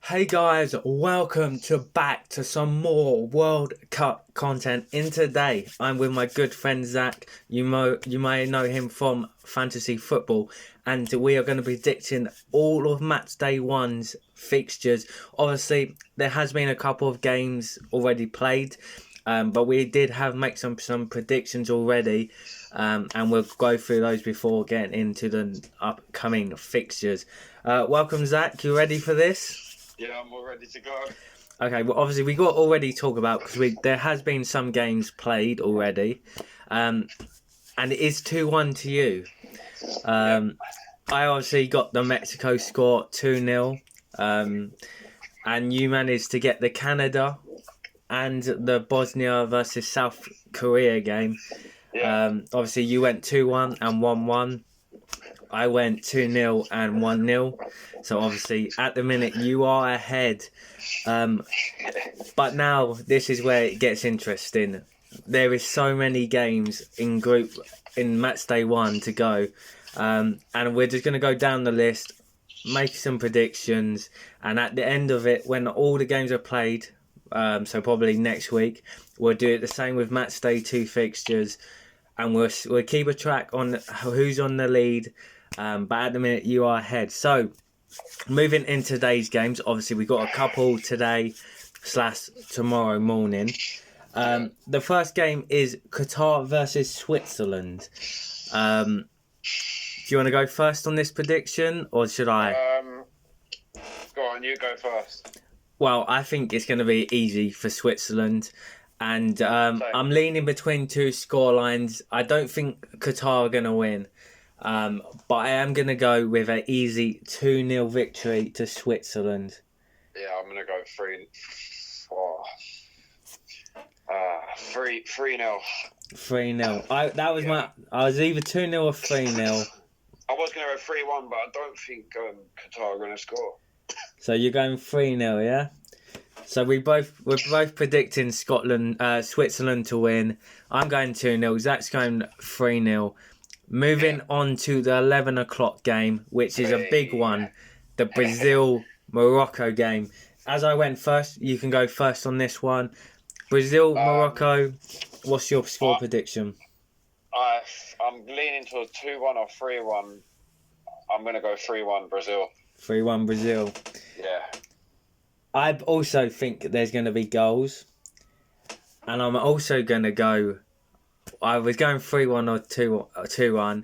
Hey guys, welcome back to some more World Cup content. In today, I'm with my good friend Zack. You may know him from fantasy football, and we are going to be predicting all of Matchday 1's fixtures. Obviously, there has been a couple of games already played, but we did make some predictions already, and we'll go through those before getting into the upcoming fixtures. Welcome, Zack. You ready for this? Yeah, I'm all ready to go. Okay, well, obviously we got already talk about because there has been some games played already, and it is 2-1 to you. I obviously got the Mexico score 2-0, and you managed to get the Canada and the Bosnia versus South Korea game. Yeah. Obviously you went 2-1 and 1-1. I went 2-0 and 1-0. So obviously at the minute you are ahead. But now this is where it gets interesting. There is so many games in Matchday 1 to go. And we're just going to go down the list, make some predictions. And at the end of it, when all the games are played, so probably next week, we'll do it the same with Matchday 2 fixtures. And we'll keep a track on who's on the lead. But at the minute, you are ahead. So, moving into today's games, obviously, we've got a couple today / tomorrow morning. The first game is Qatar versus Switzerland. Do you want to go first on this prediction, or should I? Go on, you go first. Well, I think it's going to be easy for Switzerland. And I'm leaning between two scorelines. I don't think Qatar are going to win. But I am going to go with an easy 2-0 victory to Switzerland. Yeah, I'm going to go 3-0. 3-0. I was either 2-0 or 3-0. I was going to go 3-1, but I don't think Qatar are going to score. So you're going 3-0, yeah? So we're both predicting Switzerland to win. I'm going 2-0. Zach's going 3-0. Moving on to the 11 o'clock game, which is a big one, the Brazil-Morocco game. As I went first, you can go first on this one. Brazil-Morocco, what's your score prediction? I'm leaning towards 2-1 or 3-1. I'm going to go 3-1 Brazil. 3-1 Brazil. Yeah. I also think there's going to be goals. And I'm also going to go... I was going 3-1 or 2-1.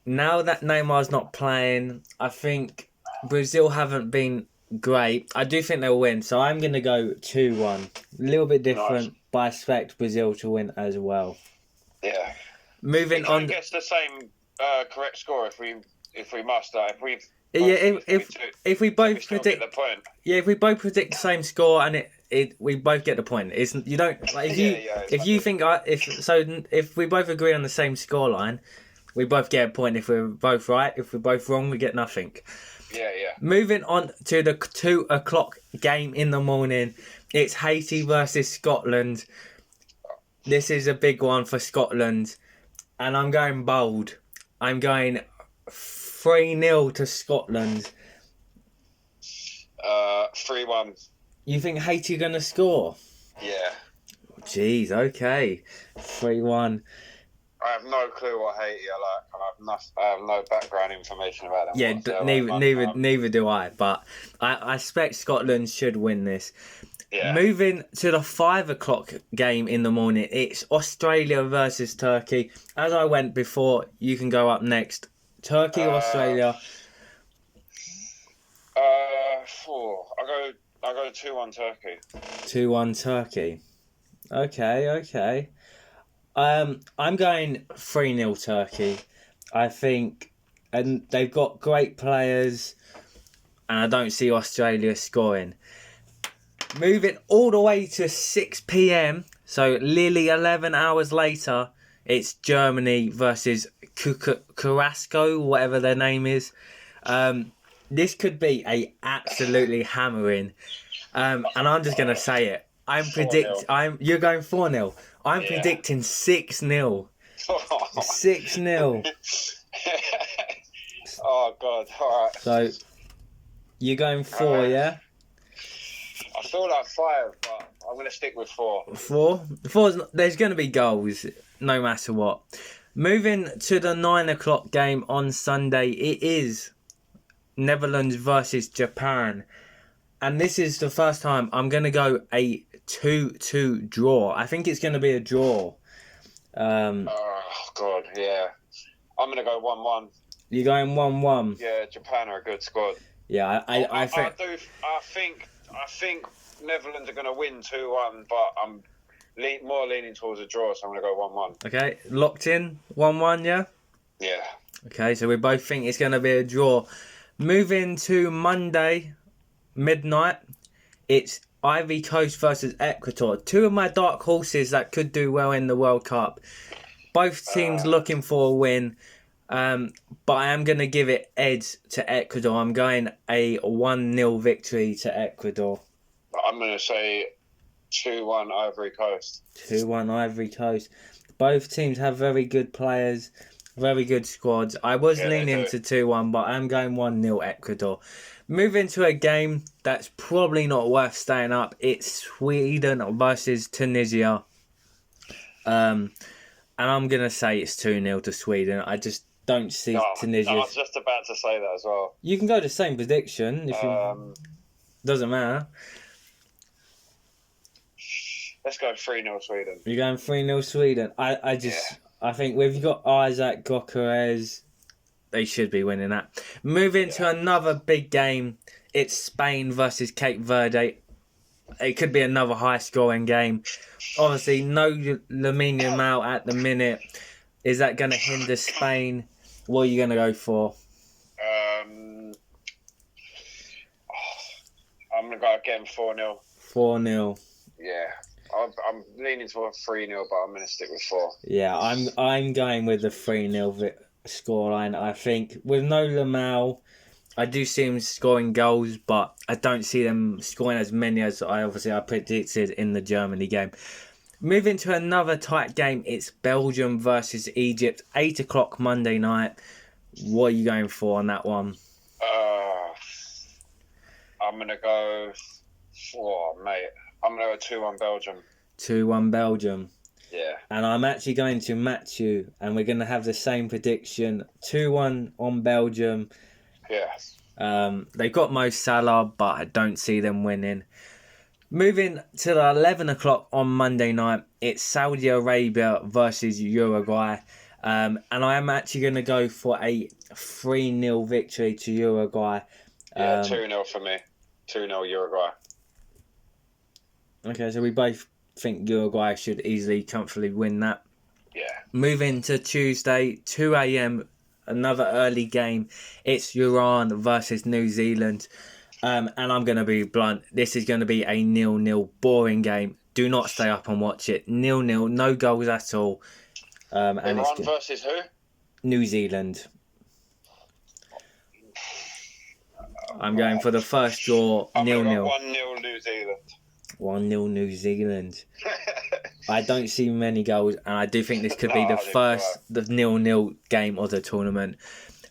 Now that Neymar's not playing, I think Brazil haven't been great. I do think they'll win, so I'm going to go 2-1. A little bit different, nice. But I expect Brazil to win as well. Yeah. Moving on. Gets the same correct score if we must. If we both predict the point. Yeah, if we both predict the same score and we both get the point. You don't like if we both agree on the same scoreline, we both get a point. If we're both right, if we're both wrong, we get nothing. Yeah. Moving on to the 2 o'clock game in the morning, it's Haiti versus Scotland. This is a big one for Scotland, and I'm going bold. I'm going 3-0 to Scotland. 3-1. You think Haiti are going to score? Yeah. Jeez, okay. 3-1. I have no clue what Haiti are like. I have no background information about them. Yeah, neither do I. But I expect Scotland should win this. Yeah. Moving to the 5 o'clock game in the morning, it's Australia versus Turkey. As I went before, you can go up next. Turkey or Australia? I'll go 2-1 Turkey. 2-1 Turkey. Okay. I'm going 3-0 Turkey. I think, and they've got great players, and I don't see Australia scoring. Moving all the way to 6 p.m. So nearly 11 hours later, it's Germany versus Carrasco, whatever their name is. This could be a absolutely hammering. And I'm just gonna say it. You're going 4-0. I'm predicting 6-0. 6-0. Oh God! All right. So You're going 4, yeah? I feel like 5, but I'm going to stick with 4. 4? There's going to be goals, no matter what. Moving to the 9 o'clock game on Sunday, it is Netherlands versus Japan. And this is the first time I'm going to go a 2-2 draw. I think it's going to be a draw. Oh, God, yeah. I'm going to go 1-1. You're going 1-1? Yeah, Japan are a good squad. Yeah, I think... I think Netherlands are going to win 2-1, but I'm more leaning towards a draw, so I'm going to go 1-1. Okay, locked in? 1-1, yeah? Yeah. Okay, so we both think it's going to be a draw. Moving to Monday, midnight, it's Ivory Coast versus Ecuador. 2 of my dark horses that could do well in the World Cup. Both teams looking for a win. But I am going to give it edge to Ecuador. I'm going a 1-0 victory to Ecuador. I'm going to say 2-1 Ivory Coast. 2-1 Ivory Coast. Both teams have very good players, very good squads. I was leaning to 2-1, but I'm going 1-0 Ecuador. Moving to a game that's probably not worth staying up. It's Sweden versus Tunisia. And I'm going to say it's 2-0 to Sweden. I just don't see Tunisia. I was just about to say that as well. You can go the same prediction if you... Doesn't matter. Let's go 3-0 Sweden. You're going 3-0 Sweden. I think we've got Isaac Gyökeres. They should be winning that. Moving to another big game. It's Spain versus Cape Verde. It could be another high-scoring game. Obviously, no Lamine Yamal at the minute. Is that going to hinder Spain? What are you going to go for? I'm going to go again 4-0. 4-0. Yeah. I'm leaning towards 3-0, but I'm going to stick with 4. Yeah, I'm going with the 3-0 scoreline. I think with no Lamau, I do see him scoring goals, but I don't see them scoring as many as I predicted in the Germany game. Moving to another tight game, it's Belgium versus Egypt, 8 o'clock Monday night. What are you going for on that one? I'm going to go... mate. I'm going to go 2-1 Belgium. 2-1 Belgium. Yeah. And I'm actually going to match you, and we're going to have the same prediction. 2-1 on Belgium. Yeah. They've got Mo Salah, but I don't see them winning. Moving to the 11 o'clock on Monday night, it's Saudi Arabia versus Uruguay. And I am actually going to go for a 3-0 victory to Uruguay. Yeah, 2-0 for me. 2-0 Uruguay. Okay, so we both think Uruguay should easily, comfortably win that. Yeah. Moving to Tuesday, 2 a.m, another early game. It's Iran versus New Zealand. And I'm going to be blunt. This is going to be a 0-0 boring game. Do not stay up and watch it. 0-0, no goals at all. And Iran versus who? New Zealand. I'm going for the first draw, 0-0. 1-0 New Zealand. 1-0 New Zealand. I don't see many goals, and I do think this could be the 0-0 game of the tournament.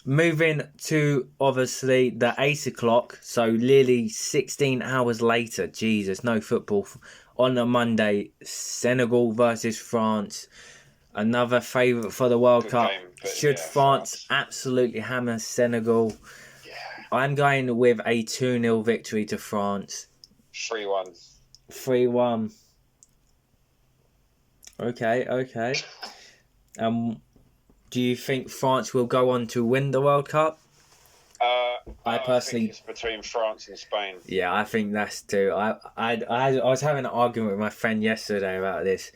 Moving to, obviously, the 8 o'clock, so nearly 16 hours later. Jesus, no football. On a Monday, Senegal versus France. Another favourite for the World Cup. Should France absolutely hammer Senegal? Yeah. I'm going with a 2-0 victory to France. 3-1. 3-1. Okay. Do you think France will go on to win the World Cup? I personally think it's between France and Spain. Yeah, I think that's too. I was having an argument with my friend yesterday about this.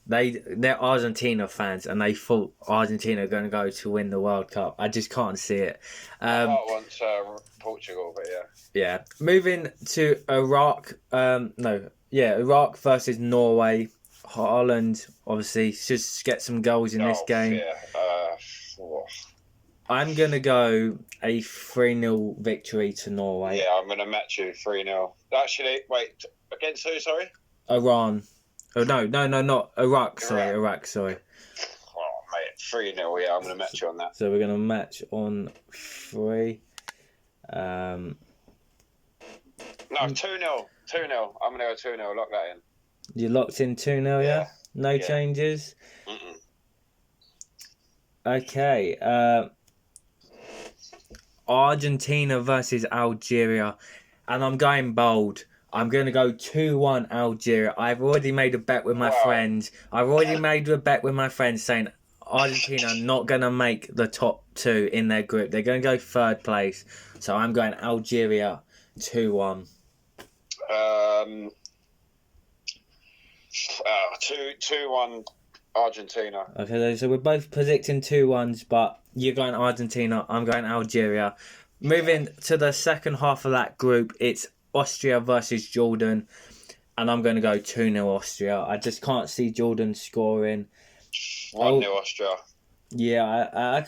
They're Argentina fans, and they thought Argentina are going to go to win the World Cup. I just can't see it. I want Portugal, but yeah. Yeah. Moving to Iraq. Iraq versus Norway. Haaland, obviously, should get some goals in this game. Yeah. I'm going to go a 3-0 victory to Norway. Yeah, I'm going to match you 3-0. Actually, wait, against who, sorry? Iran. Oh, no, not Iraq. Iraq, sorry. Oh, mate, 3-0, yeah, I'm going to match you on that. So we're going to match on 3. No, 2-0. 2-0. I'm going to go 2-0. Lock that in. You locked in 2-0, yeah? No changes? Mm-mm. Okay. Argentina versus Algeria. And I'm going bold. I'm going to go 2-1 Algeria. I've already made a bet with my friends. I've already made a bet with my friends saying Argentina are not going to make the top 2 in their group. They're going to go 3rd place. So I'm going Algeria 2-1. 2-1 Argentina. Okay, so we're both predicting 2-1s, but you're going Argentina, I'm going Algeria. Moving to the second half of that group, it's Austria versus Jordan, and I'm going to go 2-0 Austria. I just can't see Jordan scoring. 1-0 Austria. Yeah, I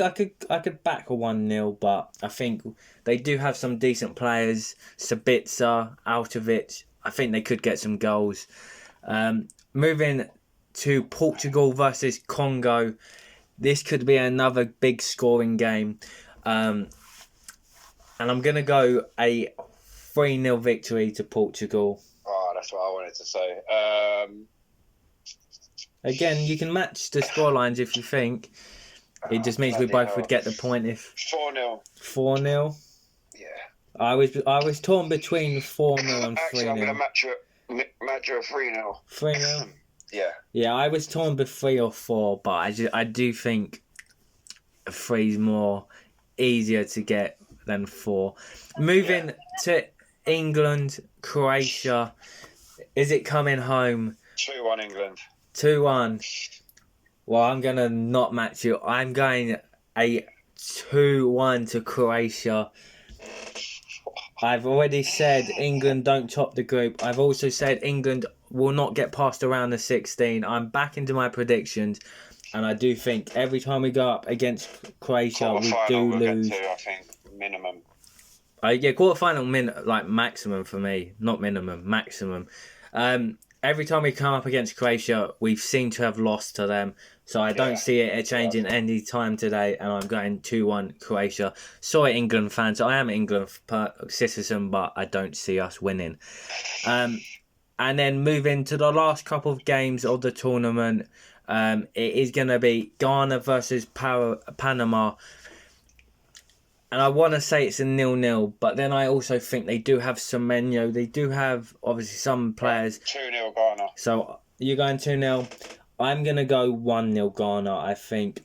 could back a 1-0, but I think they do have some decent players. Sabitzer, Altovic. I think they could get some goals. Moving to Portugal versus Congo. This could be another big scoring game. And I'm going to go a 3-0 victory to Portugal. Oh, that's what I wanted to say. Again, you can match the scorelines if you think. It just means we both would get the point if... 4-0. 4-0? Yeah. I was torn between 4-0 and 3-0. Actually, I'm going to match you a 3-0. 3-0? Yeah. Yeah, I was torn between 3 or 4, but I do think 3 is more easier to get than 4. Moving to England, Croatia. Is it coming home? 2-1 England. 2-1. Well, I'm going to not match you. I'm going a 2-1 to Croatia. I've already said England don't top the group. I've also said England will not get past around the 16. I'm back into my predictions, and I do think every time we go up against Croatia, we do lose. Get to, I think, minimum. Quarterfinal like maximum for me, not minimum, maximum. Every time we come up against Croatia, we seem to have lost to them. So I don't see it changing any time today, and I'm going 2-1 Croatia. Sorry, England fans. I am England citizen, but I don't see us winning. And then moving to the last couple of games of the tournament, it is going to be Ghana versus Panama. And I want to say it's a 0-0, but then I also think they do have Semenyo. They do have, obviously, some players. 2-0 Ghana. So you're going 2-0. I'm going to go 1-0 Ghana, I think.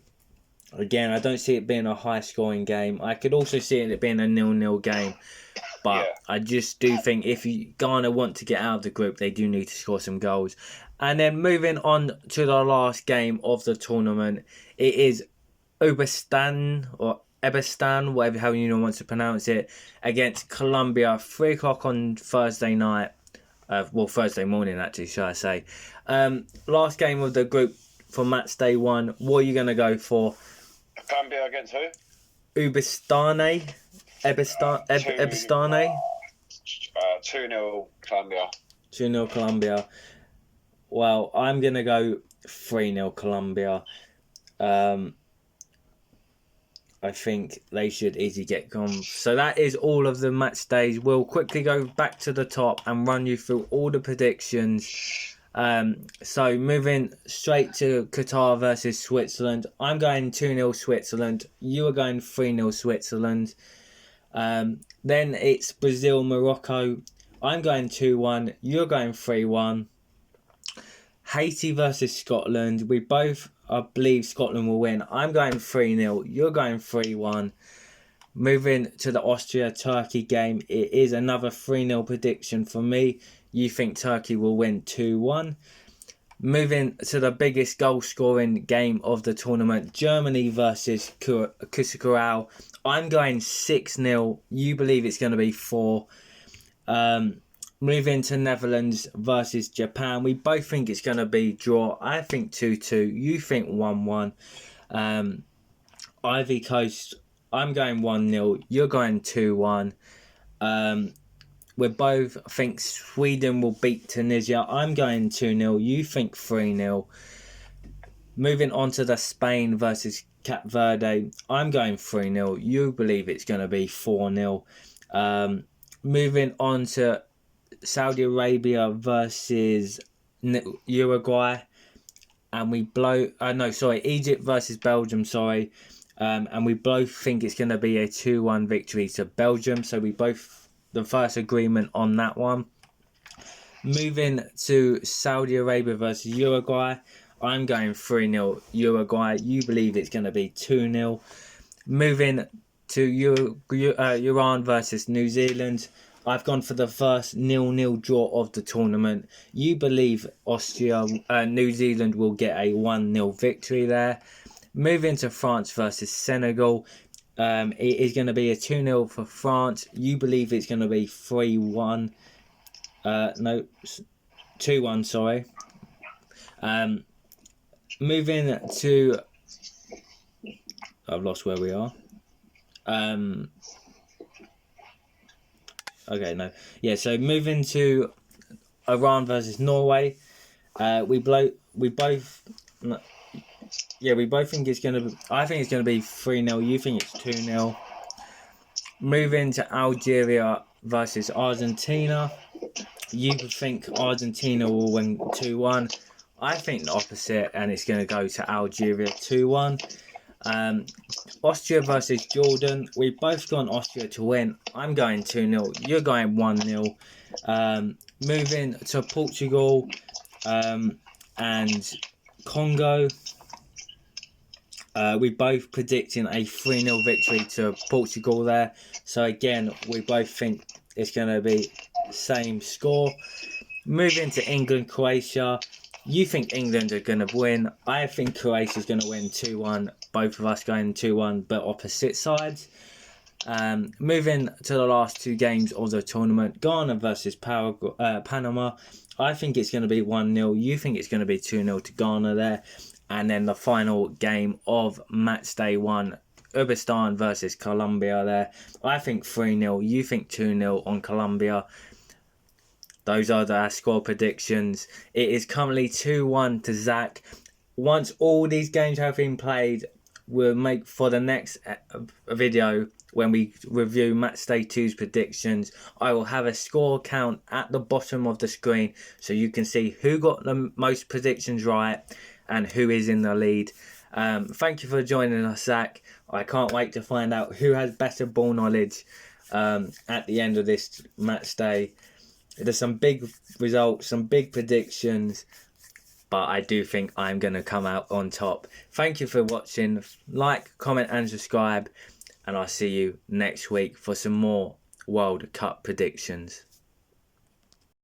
Again, I don't see it being a high-scoring game. I could also see it being a 0-0 game. But I just do think if Ghana want to get out of the group, they do need to score some goals. And then moving on to the last game of the tournament, it is Uzbekistan, or Ebestan, whatever how you want to pronounce it, against Colombia, 3 o'clock on Thursday night. Thursday morning, actually, should I say. Last game of the group for Matchday 1. What are you going to go for? Colombia against who? Uzbekistan. Ebestane. 2-0 Colombia. 2-0 Colombia. Well, I'm going to go 3-0 Colombia. I think they should easily get gone. So that is all of the match days. We'll quickly go back to the top and run you through all the predictions. So moving straight to Qatar versus Switzerland. I'm going 2-0 Switzerland. You are going 3-0 Switzerland. Then it's Brazil, Morocco. I'm going 2-1. You're going 3-1. Haiti versus Scotland. We both believe Scotland will win. I'm going 3-0. You're going 3-1. Moving to the Austria-Turkey game. It is another 3-0 prediction for me. You think Turkey will win 2-1. Moving to the biggest goal-scoring game of the tournament. Germany versus Curaçao. I'm going 6-0. You believe it's going to be 4. Moving to Netherlands versus Japan. We both think it's going to be draw. I think 2-2. You think 1-1. Ivory Coast. I'm going 1-0. You're going 2-1. We both think Sweden will beat Tunisia. I'm going 2-0. You think 3-0. Moving on to the Spain versus Cape Verde. I'm going 3-0. You believe it's going to be 4-0. Moving on to Saudi Arabia versus Uruguay, and we blow. Egypt versus Belgium. Sorry, and we both think it's going to be a 2-1 victory to Belgium. So we both the first agreement on that one. Moving to Saudi Arabia versus Uruguay, I'm going 3-0 Uruguay. You believe it's going to be 2-0. Moving to Iran versus New Zealand, I've gone for the first 0-0 draw of the tournament. You believe New Zealand will get a 1-0 victory there. Moving to France versus Senegal, it is going to be a 2-0 for France. You believe it's going to be 3-1. 2-1, sorry. Moving to... I've lost where we are. So moving to Iran versus Norway. We both think it's gonna be, I think it's gonna be 3-0. You think it's 2-0. Moving to Algeria versus Argentina. You think Argentina will win 2-1. I think the opposite, and it's going to go to Algeria 2-1. Austria versus Jordan. We've both gone Austria to win. I'm going 2-0. You're going 1-0. Moving to Portugal and Congo. We both predicting a 3-0 victory to Portugal there. So again, we both think it's going to be same score. Moving to England, Croatia. You think England are going to win. I think Croatia's going to win 2-1. Both of us going 2-1, but opposite sides. Moving to the last two games of the tournament. Ghana versus Panama. I think it's going to be 1-0. You think it's going to be 2-0 to Ghana there. And then the final game of Matchday 1. Uzbekistan versus Colombia there. I think 3-0. You think 2-0 on Colombia. Those are the score predictions. It is currently 2-1 to Zack. Once all these games have been played, we'll make for the next video when we review Matchday 2's predictions. I will have a score count at the bottom of the screen so you can see who got the most predictions right and who is in the lead. Thank you for joining us, Zack. I can't wait to find out who has better ball knowledge at the end of this match day. There's some big results, some big predictions, but I do think I'm going to come out on top. Thank you for watching. Like, comment and subscribe, and I'll see you next week for some more World Cup predictions.